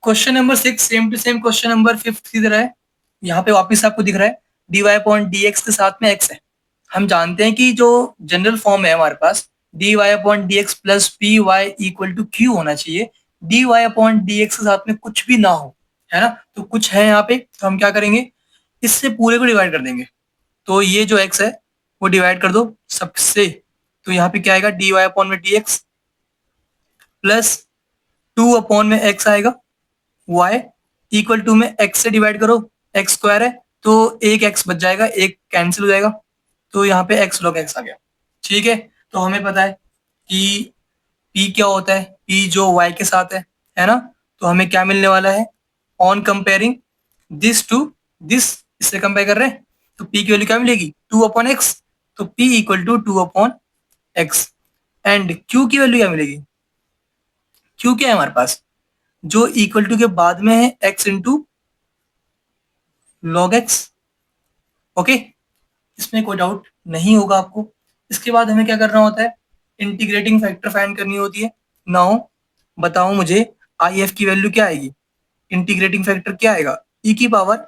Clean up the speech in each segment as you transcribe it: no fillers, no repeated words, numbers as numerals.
Question number 6 same to same question number 5 की तरह है। यहाँ पे वापस आपको दिख रहा है dy अपॉन dx के साथ में x है। हम जानते हैं कि जो जनरल फॉर्म है हमारे पास dy upon dx plus P Y equal to Q होना चाहिए। dy अपॉन dx के साथ में कुछ भी ना हो, है ना, तो कुछ है यहाँ पे, तो हम क्या करेंगे, इससे पूरे को डिवाइड कर देंगे। तो ये जो x है वो डिवाइड कर दो सबसे, तो यहाँ पे क्या आएगा dy अपॉन में dx प्लस 2 अपॉन में x आएगा, y इक्वल टू में x से डिवाइड करो, x स्क्वायर है तो एक x बच जाएगा, एक कैंसिल हो जाएगा, तो यहाँ पे x log x आ गया। ठीक है, तो हमें पता है कि p क्या होता है, p जो y के साथ है ना, तो हमें क्या मिलने वाला है on comparing this to this, इससे कंपेयर कर रहे हैं तो p की वैल्यू क्या मिलेगी 2 अपॉन एक्स, तो p equal to 2 upon X. And q की वैल्यू क्या मिलेगी, q क्या है हमारे पास, जो इक्वल टू के बाद में है x into log x. Okay, इसमें कोई डाउट नहीं होगा आपको। इसके बाद हमें क्या करना होता है, इंटीग्रेटिंग फैक्टर फाइंड करनी होती है। नाउ बताओ मुझे आई एफ की वैल्यू क्या आएगी, इंटीग्रेटिंग फैक्टर क्या आएगा, ई की power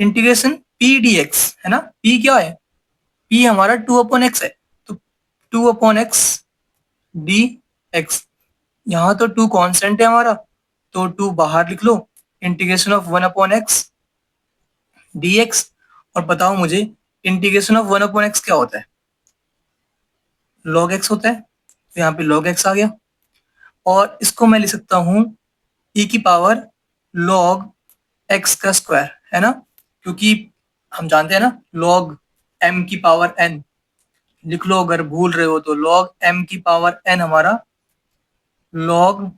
integration P D x, है ना, पी क्या है, पी हमारा 2 अपॉन एक्स है, तो 2 अपॉन एक्स डी एक्स। यहाँ तो 2 कॉन्स्टेंट है हमारा, तो 2 बाहर लिख लो, integration of 1 upon x d x. और बताओ मुझे इंटीग्रेशन ऑफ 1 अपॉन एक्स क्या होता है, लॉग एक्स होता है, तो यहाँ पे लॉग एक्स आ गया। और इसको मैं लिख सकता हूँ ई की पावर लॉग एक्स का स्क्वायर, है ना, क्योंकि हम जानते हैं ना लॉग एम की पावर एन, लिख लो अगर भूल रहे हो तो, लॉग एम की पावर एन हमारा log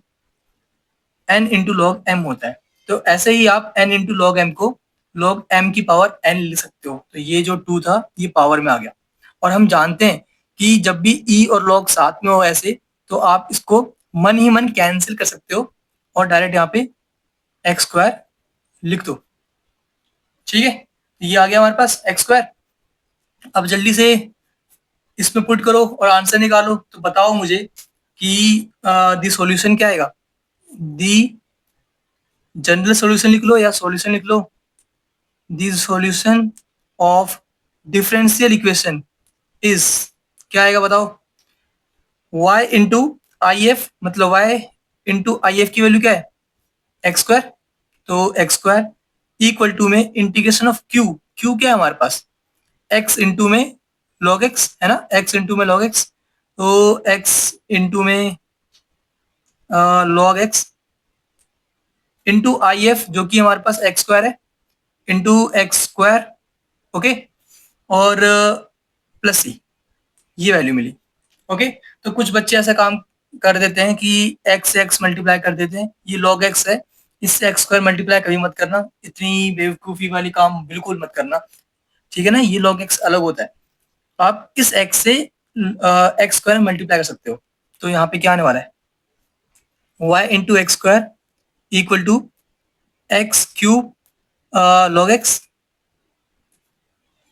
N into log M होता है। तो ऐसे ही आप एन इंटू लॉग एम को लॉग एम की पावर एन लिख सकते हो, तो ये जो 2 था ये पावर में आ गया। और हम जानते हैं कि जब भी ई और लॉग साथ में हो ऐसे, तो आप इसको मन ही मन कैंसिल कर सकते हो और डायरेक्ट यहाँ पे एक्स स्क्वायर लिख दो। ठीक है, ये आ गया हमारे पास एक्स स्क्वायर। अब जल्दी से इसमें पुट करो और आंसर निकालो, तो बताओ मुझे कि दी सॉल्यूशन क्या आएगा, दी जनरल सॉल्यूशन लिख लो या सॉल्यूशन लिख लो, the solution of differential equation is, क्या आएगा बताओ, y इंटू आई एफ, मतलब y इंटू आई एफ की वैल्यू क्या है एक्स स्क्वायर, तो एक्स स्क्वायर इक्वल टू में इंटीग्रेशन ऑफ q, q क्या है हमारे पास x इंटू में log x, है ना, x इंटू में log x, तो x इंटू में log x into I F जो कि हमारे पास एक्स स्क्वायर है इंटू एक्स स्क्वायर। ओके, और प्लस सी, ये वैल्यू मिली। ओके, तो कुछ बच्चे ऐसा काम कर देते हैं कि एक्स से एक्स मल्टीप्लाई कर देते हैं, ये लॉग एक्स है, इससे एक्स स्क्वायर मल्टीप्लाई कभी मत करना, इतनी बेवकूफ़ी वाली काम बिल्कुल मत करना। ठीक है ना, ये लॉग एक्स अलग होता है, तो आप किस एक्स से एक्स स्क्वायर मल्टीप्लाई कर सकते हो, तो यहाँ पे क्या आने वाला है Y into X square equal to X cube log X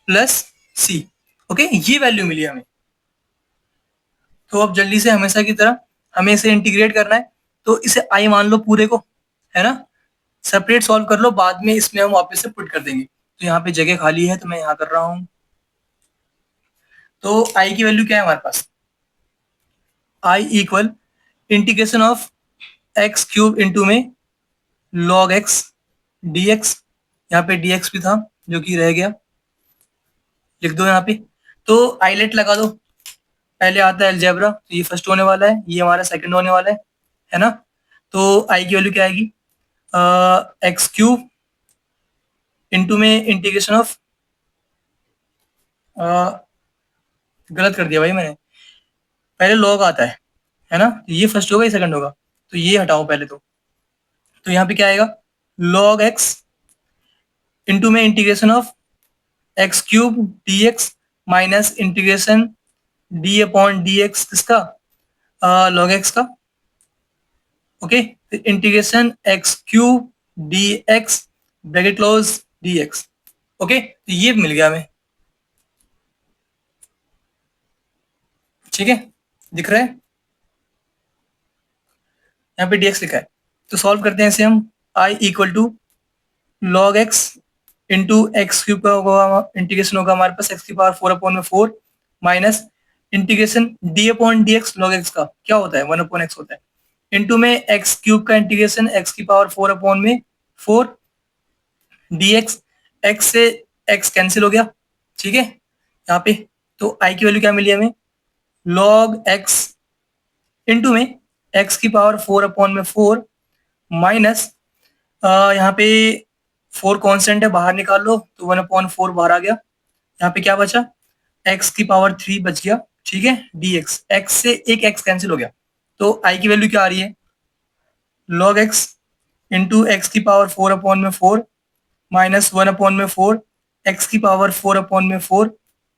plus C. Okay, ये वैल्यू मिली हमें। तो अब जल्दी से हमेशा की तरह हमें इसे इंटीग्रेट करना है, तो इसे आई मान लो पूरे को, है ना, सेपरेट सॉल्व कर लो, बाद में इसमें हम वापस से पुट कर देंगे। तो यहाँ पे जगह खाली है तो मैं यहाँ कर रहा हूँ। तो आई की वैल्यू क्या है हमारे पास, I equal integration of x cube into में लॉग एक्स डी एक्स, यहाँ पे डी एक्स भी था जो कि रह गया, लिख दो यहाँ पे। तो आईलेट लगा दो, पहले आता है अलजेब्रा, तो ये फर्स्ट होने वाला है, ये हमारा सेकंड होने वाला है ना। तो आई की वैल्यू क्या आएगी, एक्स क्यूब इंटू में इंटीग्रेशन ऑफ, गलत कर दिया भाई मैंने, पहले लॉग आता है ना, तो ये फर्स्ट होगा ये सेकंड होगा, तो ये हटाओ पहले तो यहाँ पे क्या आएगा लॉग एक्स इंटू में integration of x cube D x minus integration d upon d x किसका, लॉग एक्स का। Okay, integration x cube D x bracket close D x. Okay, तो ये मिल गया हमें। ठीक है, दिख रहा है, यहाँ पे dx लिखा है। तो सॉल्व करते हैं इसे हम। I equal to log x into x cube का होगा, इंटीग्रेशन होगा हमारे पास एक्स की power 4/4 minus integration d upon d x log x का क्या होता है 1/x होता है, इंटू में एक्स क्यूब का इंटीग्रेशन एक्स की पावर 4/4 डी एक्स, एक्स से एक्स कैंसिल हो गया, ठीक है यहाँ पे। तो आई की वैल्यू क्या मिली हमें, लॉग एक्स इंटू में एक्स की पावर 4/4 माइनस यहाँ पे 4 कांस्टेंट है, बाहर निकाल लो तो 1/4 बाहर आ गया। यहाँ पे क्या बचा, एक्स की पावर 3 बच गया, ठीक है डी एक्स, एक्स से एक एक्स कैंसिल हो गया। तो आई की वैल्यू क्या आ रही है, लॉग एक्स इंटू एक्स की पावर 4/4 माइनस 1/4 एक्स की पावर 4/4,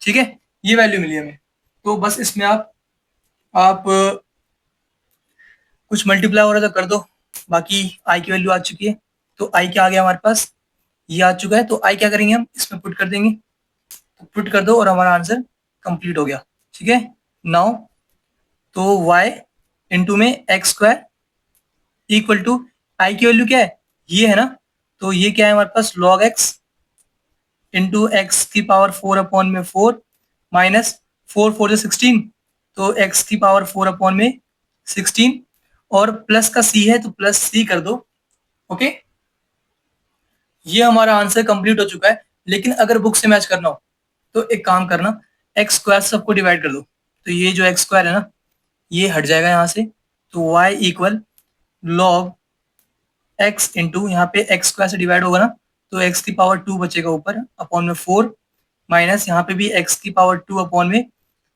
ठीक है ये वैल्यू मिली हमें। तो बस इसमें आप कुछ मल्टीप्लाई हो रहा था कर दो, बाकी आई की वैल्यू आ चुकी है। तो आई क्या आ गया हमारे पास, ये आ चुका है। तो आई क्या करेंगे हम इसमें पुट कर देंगे, तो पुट कर दो और हमारा आंसर कंप्लीट हो गया, ठीक है। नाउ तो y इंटू में एक्स स्क्वायर इक्वल टू आई की वैल्यू क्या है, ये है ना, तो ये क्या है हमारे पास लॉग एक्स इंटू एक्स की पावर 4/4 माइनस 4 4 16, तो एक्स की पावर 4/16 और प्लस का सी है तो प्लस सी कर दो, ओके। ये हमारा आंसर कंप्लीट हो चुका है। लेकिन अगर बुक से मैच करना हो तो एक काम करना, एक्स स्क्वायर सबको डिवाइड कर दो, तो ये जो एक्स स्क्वायर है ना ये हट जाएगा यहाँ से, तो y equal log x into यहाँ पे एक्स स्क्वायर से डिवाइड होगा ना, तो एक्स की पावर 2 बचेगा ऊपर अपॉन में 4 माइनस यहाँ पे भी एक्स की पावर 2 अपॉन में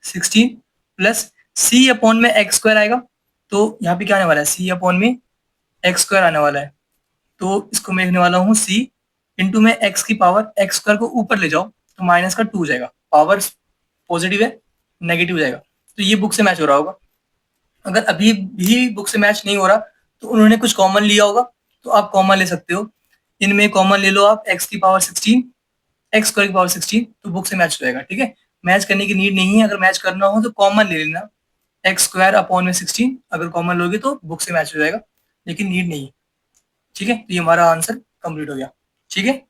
16 प्लस सी अपॉन में एक्स स्क्वायर आएगा, तो यहाँ पे क्या आने वाला है सी अपॉन में एक्स स्क्वायर आने वाला है। तो इसको मैं लिखने वाला हूँ सी इंटू में एक्स की पावर, एक्स स्क्वायर को ऊपर ले जाओ तो माइनस का 2 हो जाएगा, पावर पॉजिटिव है नेगेटिव हो जाएगा। तो ये बुक से मैच हो रहा होगा। अगर अभी भी बुक से मैच नहीं हो रहा तो उन्होंने कुछ कॉमन लिया होगा, तो आप कॉमन ले सकते हो। इनमें कॉमन ले लो आप एक्स की पावर 16 एक्स स्क्वायर की पावर 16, तो बुक से मैच हो जाएगा, ठीक है। मैच करने की नीड नहीं है, अगर मैच करना हो तो कॉमन ले लेना, एक्स स्क्वायर अपॉन में 16 अगर कॉमन लोगे तो बुक से मैच हो जाएगा, लेकिन नीड नहीं है, ठीक है। तो ये हमारा आंसर कंप्लीट हो गया, ठीक है।